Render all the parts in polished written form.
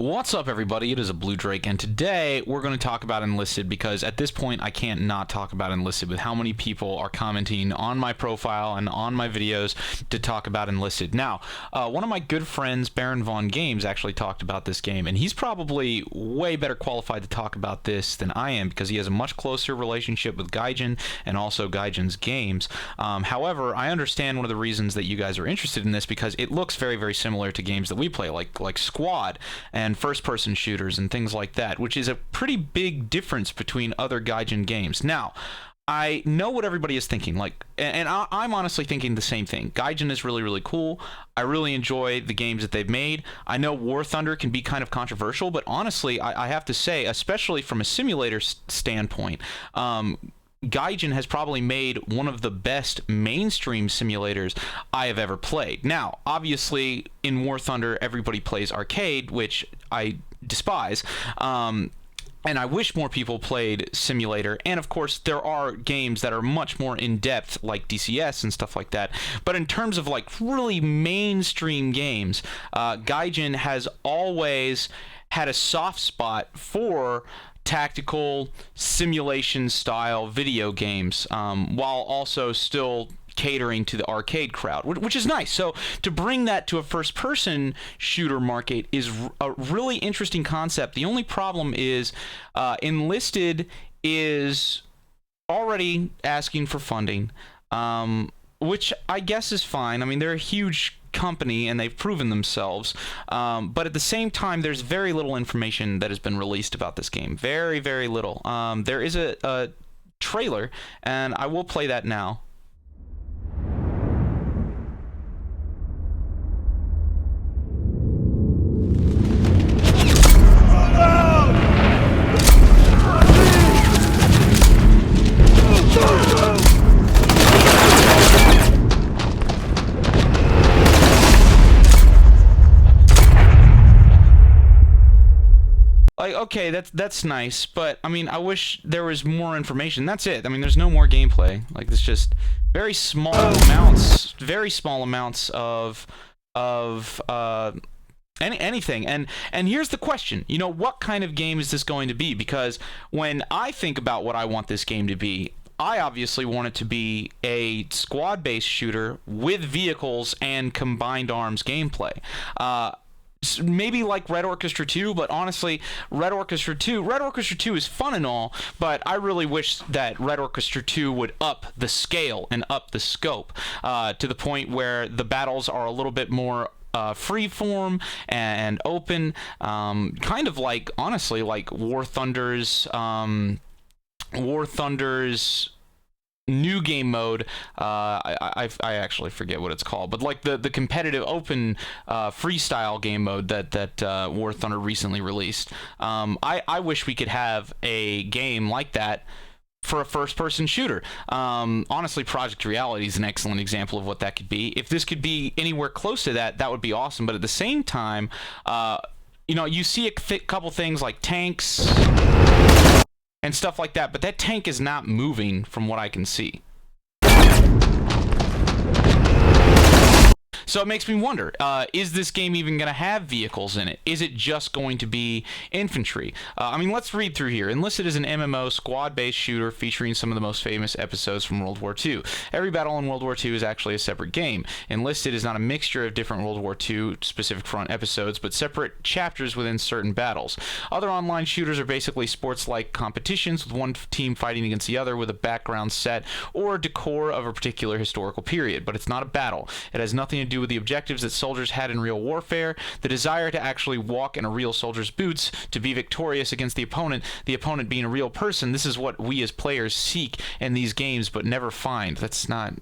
What's up, everybody? It is a Blue Drake, and today we're going to talk about Enlisted because at this point I can't not talk about Enlisted with how many people are commenting on my profile and on my videos to talk about Enlisted. Now, one of my good friends, Baron Von Games, actually talked about this game, and he's probably way better qualified to talk about this than I am because he has a much closer relationship with Gaijin and also Gaijin's games. However, I understand one of the reasons that you guys are interested in this because it looks very, very similar to games that we play, like Squad and first-person shooters and things like that, which is a pretty big difference between other Gaijin games. Now, I know what everybody is thinking, I'm honestly thinking the same thing. Gaijin is really, really cool. I really enjoy the games that they've made. I know War Thunder can be kind of controversial, but honestly, I have to say, especially from a simulator standpoint, Gaijin has probably made one of the best mainstream simulators I have ever played. Now, obviously, in War Thunder, everybody plays arcade, which I despise. And I wish more people played simulator. And of course, there are games that are much more in-depth, like DCS and stuff like that. But in terms of like really mainstream games, Gaijin has always had a soft spot for tactical simulation style video games, while also still catering to the arcade crowd, which is nice. So to bring that to a first-person shooter market is a really interesting concept. The only problem is Enlisted is already asking for funding, which I guess is fine. I mean, they're a huge company and they've proven themselves, but at the same time there's very little information that has been released about this game. Very, very little. There is a trailer, and I will play that now. Like, okay, that's nice, but I mean, I wish there was more information. That's it. I mean, there's no more gameplay. Like, it's just very small amounts of anything. And here's the question. You know, what kind of game is this going to be? Because when I think about what I want this game to be, I obviously want it to be a squad-based shooter with vehicles and combined arms gameplay. Maybe like Red Orchestra 2, but honestly, Red Orchestra 2 is fun and all, but I really wish that Red Orchestra 2 would up the scale and up the scope to the point where the battles are a little bit more freeform and open, kind of like, honestly, like War Thunder's new game mode. I actually forget what it's called, but like the competitive open freestyle game mode that War Thunder recently released. I wish we could have a game like that for a first-person shooter. Honestly, Project Reality is an excellent example of what that could be. If this could be anywhere close to that, that would be awesome. But at the same time, you know, you see a couple things like tanks and stuff like that, but that tank is not moving from what I can see. So it makes me wonder, is this game even going to have vehicles in it? Is it just going to be infantry? I mean, let's read through here. Enlisted is an MMO squad-based shooter featuring some of the most famous episodes from World War II. Every battle in World War II is actually a separate game. Enlisted is not a mixture of different World War II specific front episodes, but separate chapters within certain battles. Other online shooters are basically sports-like competitions with one team fighting against the other with a background set or decor of a particular historical period, but it's not a battle. It has nothing to do with the objectives that soldiers had in real warfare, the desire to actually walk in a real soldier's boots to be victorious against the opponent being a real person. This is what we as players seek in these games but never find. That's not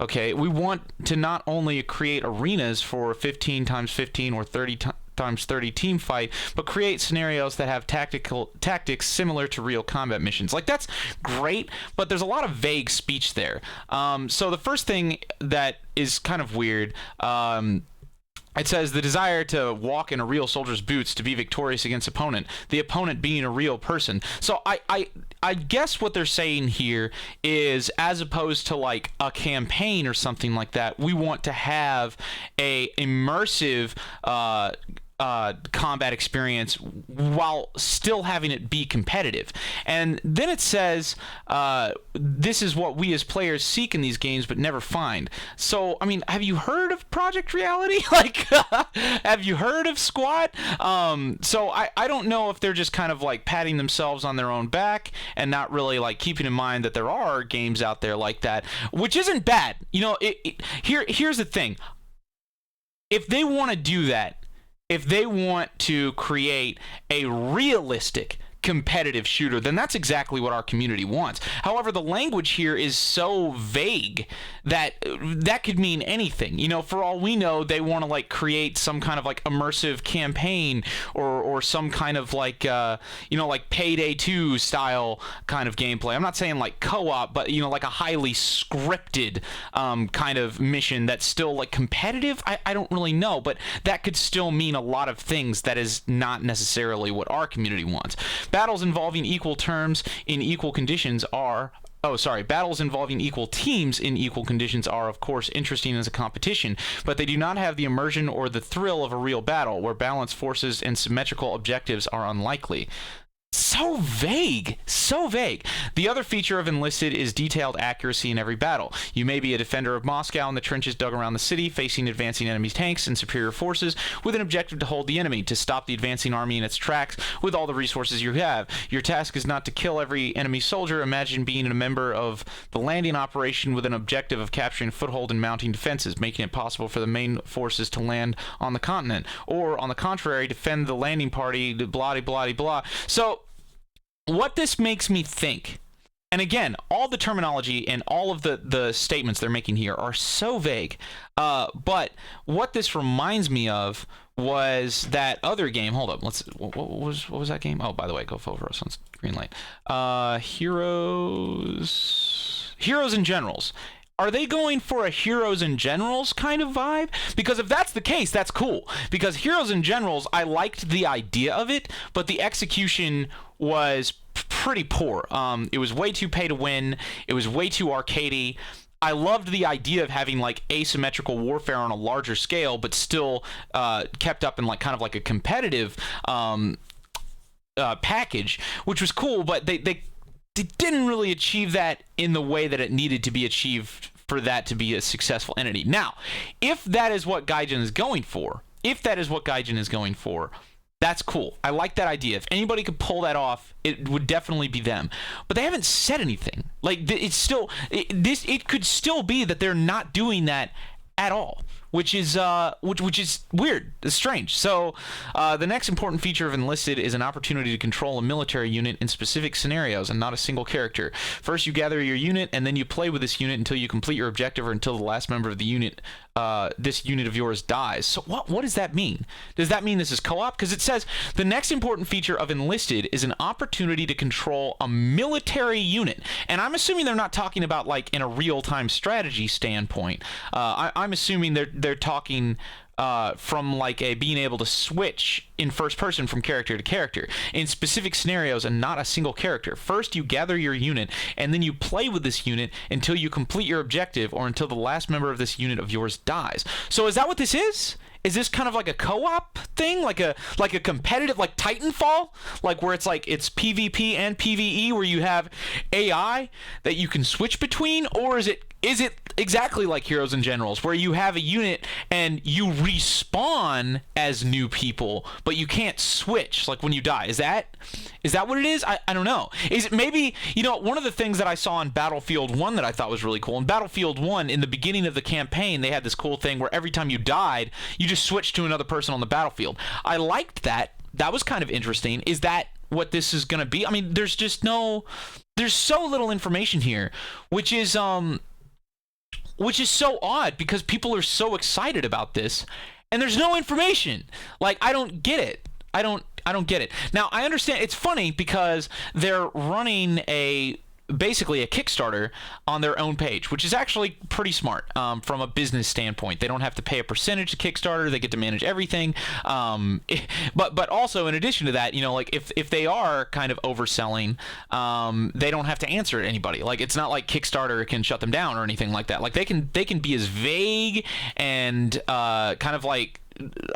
okay. We want to not only create arenas for 15 times 15 or 30 times 30 team fight, but create scenarios that have tactics similar to real combat missions. Like, that's great, but there's a lot of vague speech there. So the first thing that is kind of weird, it says the desire to walk in a real soldier's boots to be victorious against the opponent being a real person. So I guess what they're saying here is, as opposed to like a campaign or something like that, we want to have a immersive combat experience while still having it be competitive. And then it says, this is what we as players seek in these games but never find. So, I mean, have you heard of Project Reality? Like, have you heard of Squat? So I don't know if they're just kind of like patting themselves on their own back and not really like keeping in mind that there are games out there like that, which isn't bad. You know, here's the thing. If they want to do that, if they want to create a realistic competitive shooter, then that's exactly what our community wants. However, the language here is so vague that that could mean anything. You know, for all we know, they want to like create some kind of like immersive campaign or some kind of like you know, like Payday 2 style kind of gameplay. I'm not saying like co-op, but you know, like a highly scripted kind of mission that's still like competitive. I don't really know, but that could still mean a lot of things that is not necessarily what our community wants. Battles involving equal terms in equal conditions are... battles involving equal teams in equal conditions are, of course, interesting as a competition, but they do not have the immersion or the thrill of a real battle, where balanced forces and symmetrical objectives are unlikely. So vague, so vague. The other feature of Enlisted is detailed accuracy in every battle. You may be a defender of Moscow in the trenches dug around the city, facing advancing enemy tanks and superior forces, with an objective to hold the enemy, to stop the advancing army in its tracks with all the resources you have. Your task is not to kill every enemy soldier. Imagine being a member of the landing operation with an objective of capturing a foothold and mounting defenses, making it possible for the main forces to land on the continent. Or, on the contrary, defend the landing party, blah, blah, blah, blah. So, what this makes me think, and again, all the terminology and all of the statements they're making here are so vague, but what this reminds me of was that other game. Hold up, what was that game? Oh, by the way, go over us on green light. Heroes and Generals. Are they going for a Heroes and Generals kind of vibe? Because if that's the case, that's cool. Because Heroes and Generals, I liked the idea of it, but the execution was pretty poor. It was way too pay to win. It was way too arcadey. I loved the idea of having like asymmetrical warfare on a larger scale, but still kept up in like kind of like a competitive package, which was cool. But they didn't really achieve that in the way that it needed to be achieved for that to be a successful entity. Now, if that is what Gaijin is going for, that's cool. I like that idea. If anybody could pull that off, it would definitely be them. But they haven't said anything. Like, it could still be that they're not doing that at all, which is weird. It's strange. So the next important feature of Enlisted is an opportunity to control a military unit in specific scenarios and not a single character. First, you gather your unit, and then you play with this unit until you complete your objective or until the last member of the unit, this unit of yours, dies. So what does that mean? Does that mean this is co-op? Because it says the next important feature of Enlisted is an opportunity to control a military unit. And I'm assuming they're not talking about like in a real-time strategy standpoint. I'm assuming they're talking from like a being able to switch in first person from character to character in specific scenarios and not a single character. First, you gather your unit, and then you play with this unit until you complete your objective or until the last member of this unit of yours dies. So is that what this is? Is this kind of like a co-op thing, like a competitive, like Titanfall, like where it's like it's PvP and PvE, where you have AI that you can switch between, or is it exactly like Heroes and Generals, where you have a unit and you respawn as new people, but you can't switch like when you die? Is that what it is? I don't know. Is it maybe, you know, one of the things that I saw in Battlefield 1 that I thought was really cool, in Battlefield 1, in the beginning of the campaign, they had this cool thing where every time you died, you just switched to another person on the battlefield. I liked that. That was kind of interesting. Is that what this is going to be? I mean, there's so little information here, which is so odd because people are so excited about this and there's no information. Like, I don't get it. I don't get it. Now, I understand it's funny because they're running basically a Kickstarter on their own page, which is actually pretty smart from a business standpoint. They don't have to pay a percentage to Kickstarter. They get to manage everything. But also, in addition to that, you know, like if they are kind of overselling, they don't have to answer to anybody. Like, it's not like Kickstarter can shut them down or anything like that. Like, they can be as vague and kind of like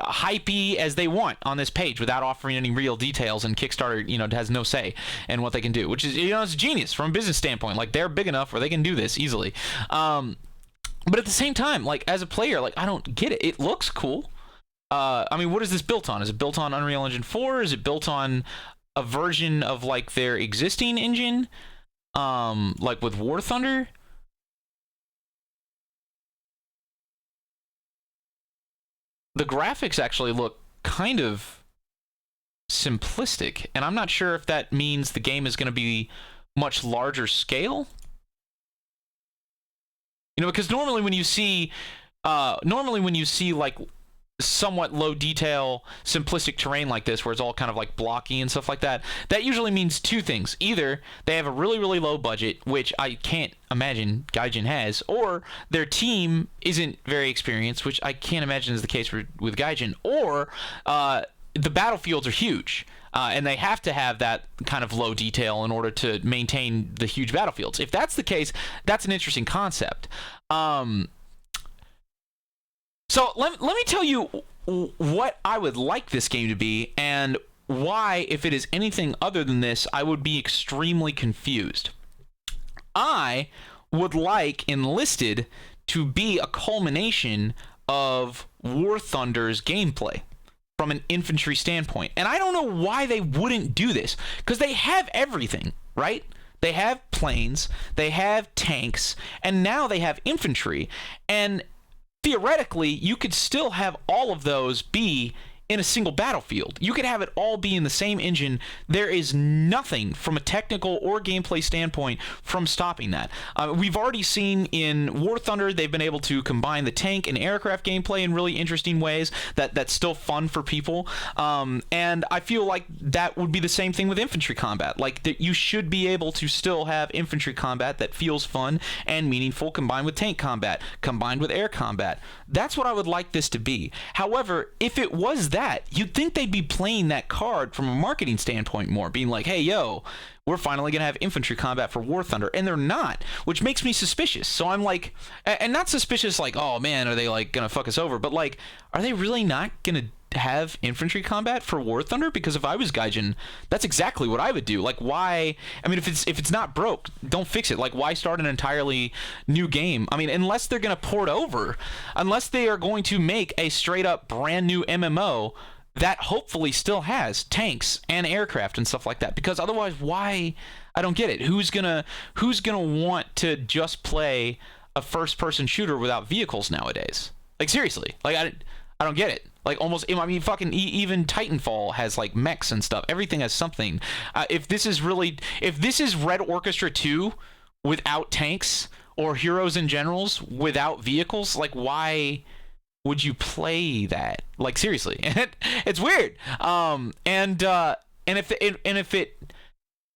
hypey as they want on this page without offering any real details, and Kickstarter, has no say in what they can do, which is, it's genius from a business standpoint. Like, they're big enough where they can do this easily. But at the same time, like, as a player, like, I don't get it. It looks cool. I mean, what is this built on? Is it built on Unreal Engine 4? Is it built on a version of, like, their existing engine? Like with War Thunder? The graphics actually look kind of simplistic, and I'm not sure if that means the game is going to be much larger scale. Because normally when you see like somewhat low detail, simplistic terrain like this, where it's all kind of like blocky and stuff like that, that usually means two things. Either they have a really, really low budget, which I can't imagine Gaijin has, or their team isn't very experienced, which I can't imagine is the case with Gaijin, or the battlefields are huge. And they have to have that kind of low detail in order to maintain the huge battlefields. If that's the case, that's an interesting concept. So let me tell you what I would like this game to be, and why, if it is anything other than this, I would be extremely confused. I would like Enlisted to be a culmination of War Thunder's gameplay from an infantry standpoint. And I don't know why they wouldn't do this, because they have everything, right? They have planes, they have tanks, and now they have infantry. And theoretically, you could still have all of those be in a single battlefield. You could have it all be in the same engine. There is nothing from a technical or gameplay standpoint from stopping that. We've already seen in War Thunder, they've been able to combine the tank and aircraft gameplay in really interesting ways that's still fun for people. And I feel like that would be the same thing with infantry combat. Like, that you should be able to still have infantry combat that feels fun and meaningful, combined with tank combat, combined with air combat. That's what I would like this to be. However, if it was that, you'd think they'd be playing that card from a marketing standpoint more, being like, hey, yo, we're finally going to have infantry combat for War Thunder. And they're not, which makes me suspicious. So I'm like, and not suspicious like, oh man, are they like going to fuck us over? But like, are they really not going to have infantry combat for War Thunder? Because if I was Gaijin, that's exactly what I would do. Like, why? I mean, if it's not broke, don't fix it. Like, why start an entirely new game? I mean, unless they're going to port over, unless they are going to make a straight up brand new MMO that hopefully still has tanks and aircraft and stuff like that. Because otherwise, why? I don't get it. Who's gonna want to just play a first-person shooter without vehicles nowadays? Like, seriously, like I don't get it. Like, almost, I mean, fucking even Titanfall has like mechs and stuff. Everything has something. If this is Red Orchestra 2 without tanks, or Heroes and Generals without vehicles, like, why would you play that? Like, seriously, it's weird. And if it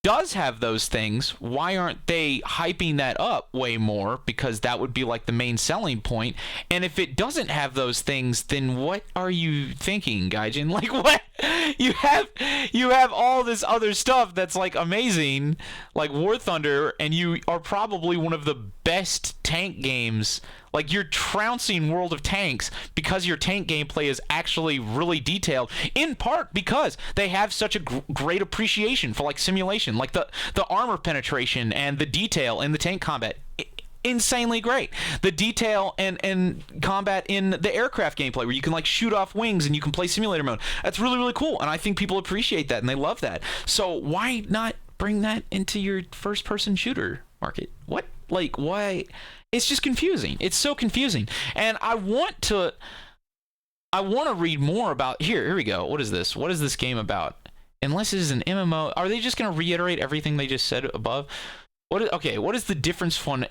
does have those things, why aren't they hyping that up way more? Because that would be like the main selling point. And if it doesn't have those things, then what are you thinking, Gaijin? Like, what? You have all this other stuff that's like amazing, like War Thunder, and you are probably one of the best tank games. Like, you're trouncing World of Tanks because your tank gameplay is actually really detailed, in part because they have such a great appreciation for like simulation, like the armor penetration and the detail in the tank combat. Insanely great. The detail and combat in the aircraft gameplay, where you can like shoot off wings and you can play simulator mode. That's really, really cool, and I think people appreciate that and they love that. So why not bring that into your first-person shooter market? What? Like, why? It's just confusing. It's so confusing. And I want to read more about, here we go. What is this? What is this game about? Unless it is an MMO, are they just going to reiterate everything they just said above? What is the difference from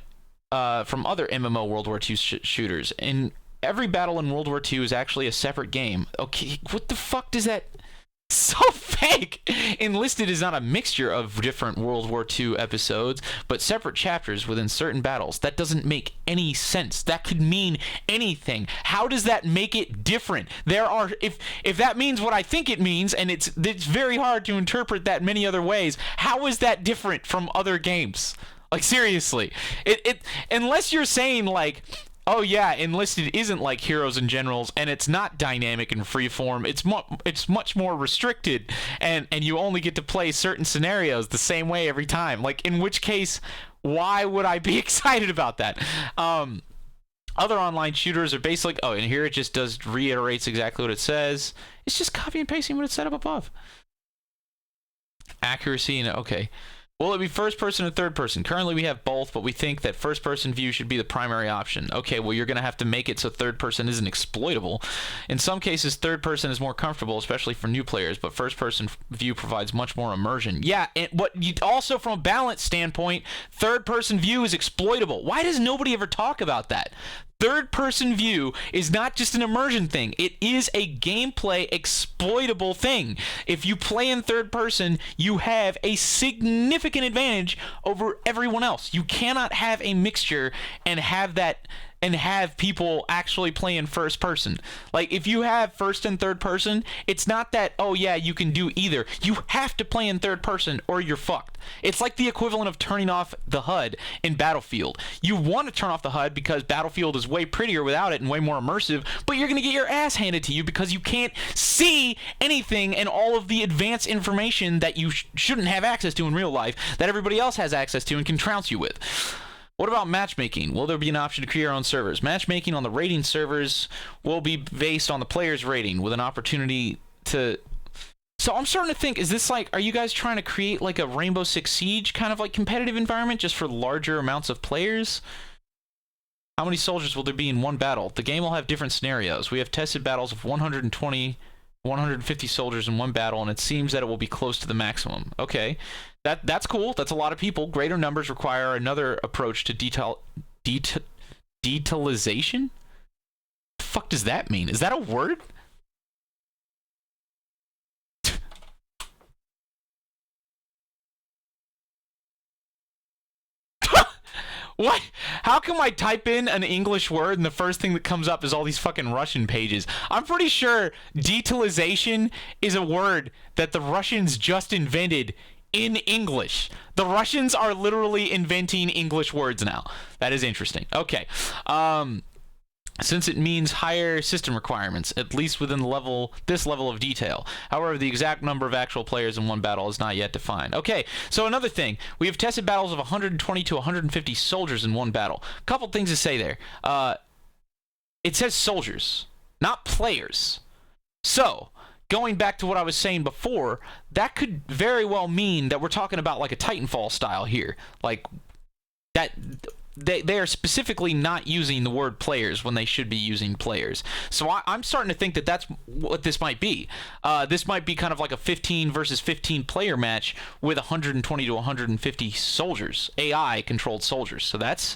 other MMO World War II shooters? And every battle in World War II is actually a separate game. Okay, what the fuck does that... So fake! Enlisted is not a mixture of different World War II episodes, but separate chapters within certain battles. That doesn't make any sense. That could mean anything. How does that make it different? If that means what I think it means, and it's very hard to interpret that many other ways, how is that different from other games? Like, seriously. Unless you're saying, like, oh yeah, Enlisted isn't like Heroes and Generals, and it's not dynamic and freeform. It's much more restricted, and you only get to play certain scenarios the same way every time. Like, in which case, why would I be excited about that? Other online shooters are basically, oh, and here it just reiterates exactly what it says. It's just copy and pasting what it said up above. Accuracy, and okay. Will it be first person or third person? Currently we have both, but we think that first person view should be the primary option. Okay, well, you're going to have to make it so third person isn't exploitable. In some cases, third person is more comfortable, especially for new players, but first person view provides much more immersion. Yeah, and also from a balance standpoint, third person view is exploitable. Why does nobody ever talk about that? Third person view is not just an immersion thing. It is a gameplay exploitable thing. If you play in third person, you have a significant advantage over everyone else. You cannot have a mixture and have people actually play in first person. Like, if you have first and third person, it's not that, oh yeah, you can do either. You have to play in third person or you're fucked. It's like the equivalent of turning off the HUD in Battlefield. You want to turn off the HUD because Battlefield is way prettier without it and way more immersive, but you're going to get your ass handed to you because you can't see anything and all of the advanced information that you shouldn't have access to in real life that everybody else has access to and can trounce you with. What about matchmaking? Will there be an option to create your own servers? Matchmaking on the rating servers will be based on the player's rating with an opportunity to... So I'm starting to think, is this like, are you guys trying to create like a Rainbow Six Siege kind of like competitive environment just for larger amounts of players? How many soldiers will there be in one battle? The game will have different scenarios. We have tested battles of 120, 150 soldiers in one battle, and it seems that it will be close to the maximum. Okay. That's cool. That's a lot of people. Greater numbers require another approach to detailization? The fuck does that mean? Is that a word? What? How come I type in an English word and the first thing that comes up is all these fucking Russian pages? I'm pretty sure detailization is a word that the Russians just invented in English. The Russians are literally inventing English words now. That is interesting. Okay. Since it means higher system requirements, at least within this level of detail. However, the exact number of actual players in one battle is not yet defined. Okay, so another thing. We have tested battles of 120 to 150 soldiers in one battle. Couple things to say there. It says soldiers, not players. So, going back to what I was saying before, that could very well mean that we're talking about like a Titanfall style here. Like, that... They are specifically not using the word players when they should be using players. So I'm starting to think that that's what this might be. This might be kind of like a 15 versus 15 player match with 120 to 150 soldiers, AI controlled soldiers. So that's,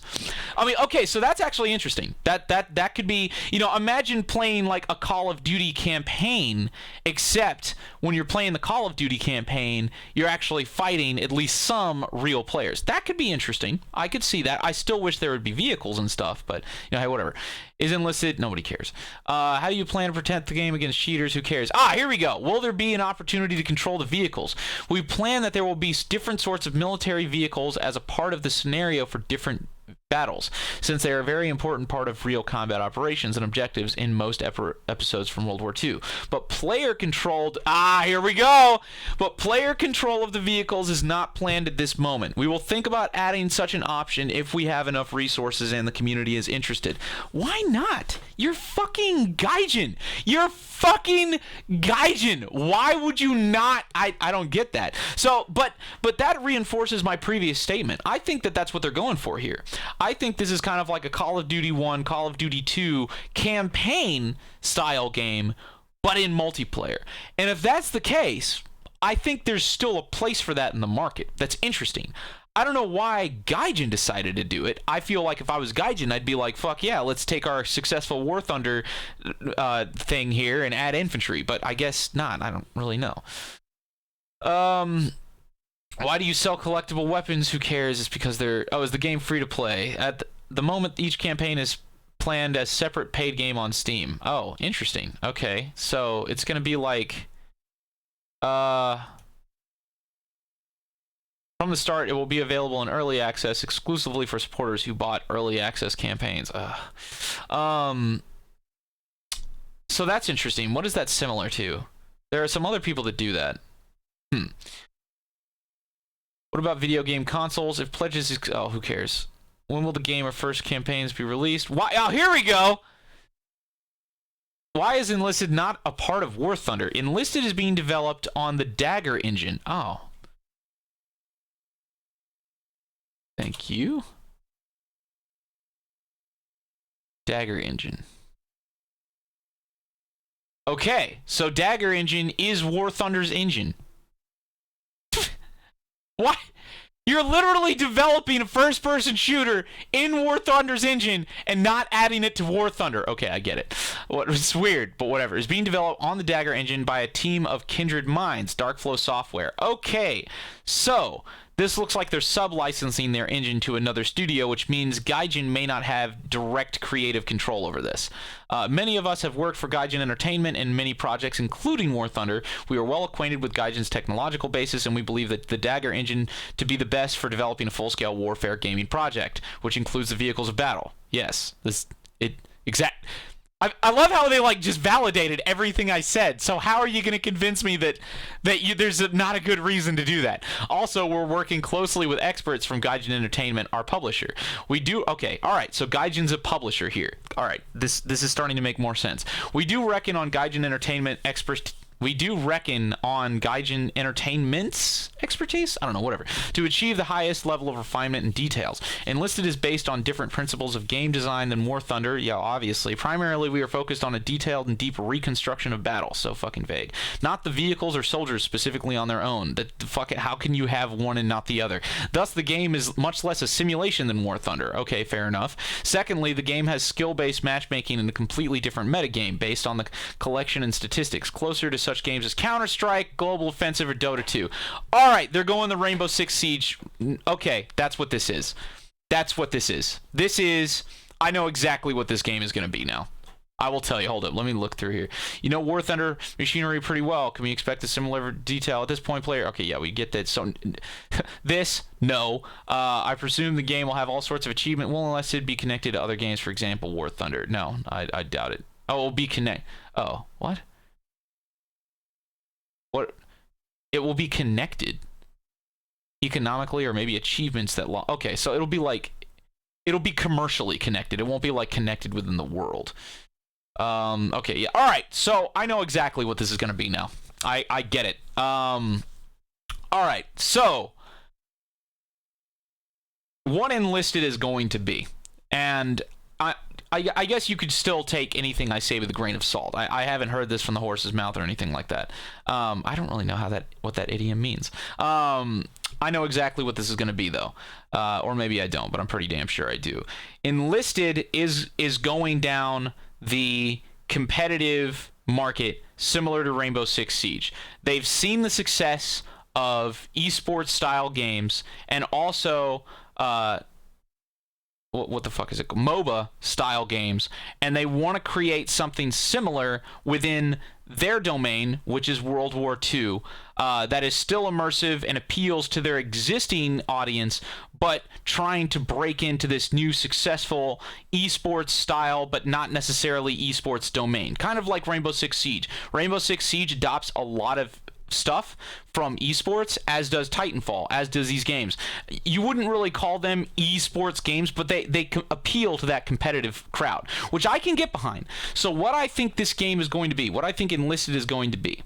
I mean, okay, so that's actually interesting. That could be, you know, imagine playing like a Call of Duty campaign, except when you're playing the Call of Duty campaign, you're actually fighting at least some real players. That could be interesting. I could see that. I still wish there would be vehicles and stuff, but you know, hey, whatever. Is Enlisted? Nobody cares. How do you plan to protect the game against cheaters? Who cares? Here we go. Will there be an opportunity to control the vehicles? We plan that there will be different sorts of military vehicles as a part of the scenario for different battles, since they are a very important part of real combat operations and objectives in most episodes from World War II. But player controlled, here we go! But player control of the vehicles is not planned at this moment. We will think about adding such an option if we have enough resources and the community is interested. Why not? You're fucking Gaijin! You're fucking Gaijin! Why would you not? I don't get that. So, but that reinforces my previous statement. I think that that's what they're going for here. I think this is kind of like a Call of Duty 1, Call of Duty 2 campaign style game, but in multiplayer. And if that's the case, I think there's still a place for that in the market. That's interesting. I don't know why Gaijin decided to do it. I feel like if I was Gaijin, I'd be like, fuck yeah, let's take our successful War Thunder thing here and add infantry. But I guess not. I don't really know. Why do you sell collectible weapons? Who cares? It's because they're... Oh, is the game free to play? At the moment, each campaign is planned as separate paid game on Steam. Oh, interesting. Okay, so it's going to be like... From From the start, it will be available in early access exclusively for supporters who bought early access campaigns. So that's interesting. What is that similar to? There are some other people that do that. What about video game consoles? If pledges... Oh, who cares? When will the game or first campaigns be released? Why? Oh, here we go! Why is Enlisted not a part of War Thunder? Enlisted is being developed on the Dagger engine. Oh. Thank you. Dagger engine. Okay, so Dagger engine is War Thunder's engine. What? You're literally developing a first-person shooter in War Thunder's engine and not adding it to War Thunder. Okay, I get it. It's weird, but whatever. It's being developed on the Dagger engine by a team of kindred minds, Darkflow Software. Okay, so this looks like they're sub-licensing their engine to another studio, which means Gaijin may not have direct creative control over this. Many of us have worked for Gaijin Entertainment in many projects, including War Thunder. We are well acquainted with Gaijin's technological basis, and we believe that the Dagger engine to be the best for developing a full-scale warfare gaming project, which includes the vehicles of battle. Yes, I love how they just validated everything I said. So how are you going to convince me that there's not a good reason to do that? Also, we're working closely with experts from Gaijin Entertainment, our publisher. Okay, all right. So Gaijin's a publisher here. All right, this is starting to make more sense. We do reckon on Gaijin Entertainment experts. We do reckon on Gaijin Entertainment's expertise, I don't know, whatever, to achieve the highest level of refinement and details. Enlisted is based on different principles of game design than War Thunder, yeah, obviously. Primarily, we are focused on a detailed and deep reconstruction of battle, so fucking vague. Not the vehicles or soldiers specifically on their own. How can you have one and not the other? Thus, the game is much less a simulation than War Thunder. Okay, fair enough. Secondly, the game has skill-based matchmaking and a completely different metagame based on the collection and statistics, closer to such games as Counter-Strike, Global Offensive, or Dota 2. All right, they're going the Rainbow Six Siege. Okay, that's what this is. That's what this is. I know exactly what this game is going to be now. I will tell you. Hold up. Let me look through here. You know War Thunder machinery pretty well. Can we expect a similar detail at this point, player? Okay, yeah, we get that. So, no. I presume the game will have all sorts of achievement. Will Enlisted be connected to other games, for example, War Thunder? No, I doubt it. Oh, it will be Oh, what? What? It will be connected economically, or maybe achievements that okay, so it'll be commercially connected. It won't be connected within the world. Okay, yeah. All right, so I know exactly what this is going to be now. I get it. All right, so what Enlisted is going to be, and I guess you could still take anything I say with a grain of salt. I haven't heard this from the horse's mouth or anything like that. I don't really know what that idiom means. I know exactly what this is going to be, though. Or maybe I don't, but I'm pretty damn sure I do. Enlisted is going down the competitive market similar to Rainbow Six Siege. They've seen the success of esports style games and also what the fuck is it? MOBA style games, and they want to create something similar within their domain, which is World War II, that is still immersive and appeals to their existing audience, but trying to break into this new successful esports style, but not necessarily esports domain. Kind of like Rainbow Six Siege. Rainbow Six Siege adopts a lot of stuff from esports, as does Titanfall, as does these games. You wouldn't really call them esports games, but they appeal to that competitive crowd, which I can get behind. So what I think this game is going to be, what I think Enlisted is going to be,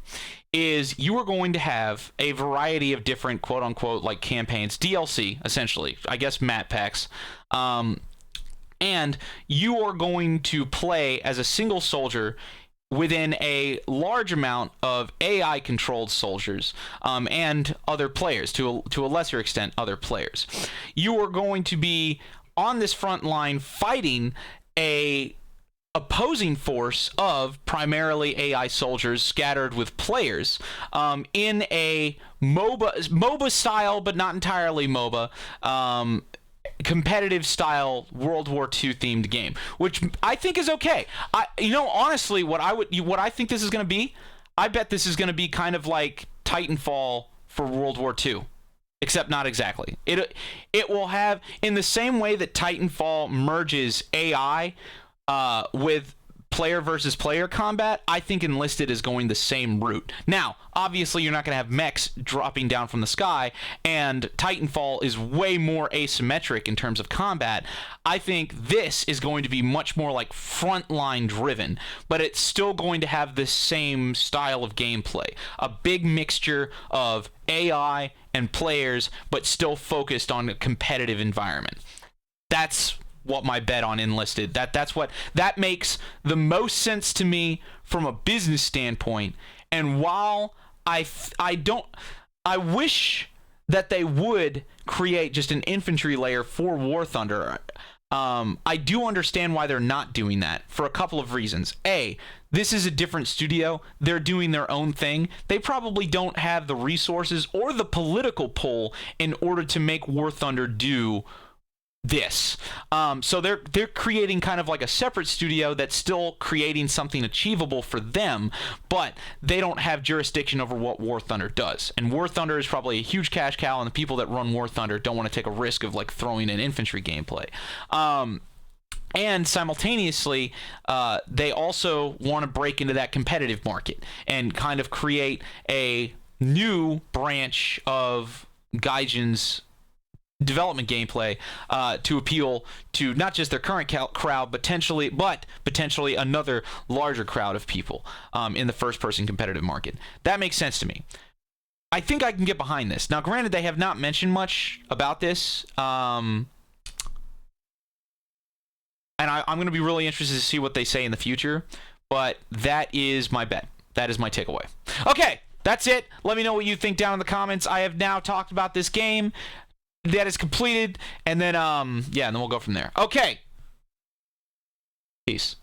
is you are going to have a variety of different quote-unquote campaigns, DLC, essentially, I guess map packs, and you are going to play as a single soldier within a large amount of AI-controlled soldiers and other players, to a lesser extent, other players. You are going to be on this front line fighting a opposing force of primarily AI soldiers scattered with players in a MOBA style, but not entirely MOBA, competitive style World War II themed game, which I think is okay. Honestly, what I think this is going to be, I bet this is going to be kind of like Titanfall for World War II. except not exactly. It will have, in the same way that Titanfall merges AI with player versus player combat, I think Enlisted is going the same route. Now, obviously, you're not going to have mechs dropping down from the sky, and Titanfall is way more asymmetric in terms of combat. I think this is going to be much more like frontline driven, but it's still going to have the same style of gameplay. A big mixture of AI and players, but still focused on a competitive environment. That's what my bet on Enlisted. That makes the most sense to me from a business standpoint. And while I wish that they would create just an infantry layer for War Thunder. I do understand why they're not doing that for a couple of reasons. A, this is a different studio. They're doing their own thing. They probably don't have the resources or the political pull in order to make War Thunder do this. So they're creating kind of like a separate studio that's still creating something achievable for them, but they don't have jurisdiction over what War Thunder does. And War Thunder is probably a huge cash cow, and the people that run War Thunder don't want to take a risk of like throwing in infantry gameplay. And simultaneously, they also want to break into that competitive market and kind of create a new branch of Gaijin's development gameplay to appeal to not just their current crowd, but potentially another larger crowd of people in the first-person competitive market. That makes sense to me. I think I can get behind this. Now, granted, they have not mentioned much about this, and I'm going to be really interested to see what they say in the future, but that is my bet. That is my takeaway. Okay, that's it. Let me know what you think down in the comments. I have now talked about this game. That is completed, and then and then we'll go from there. Okay. Peace.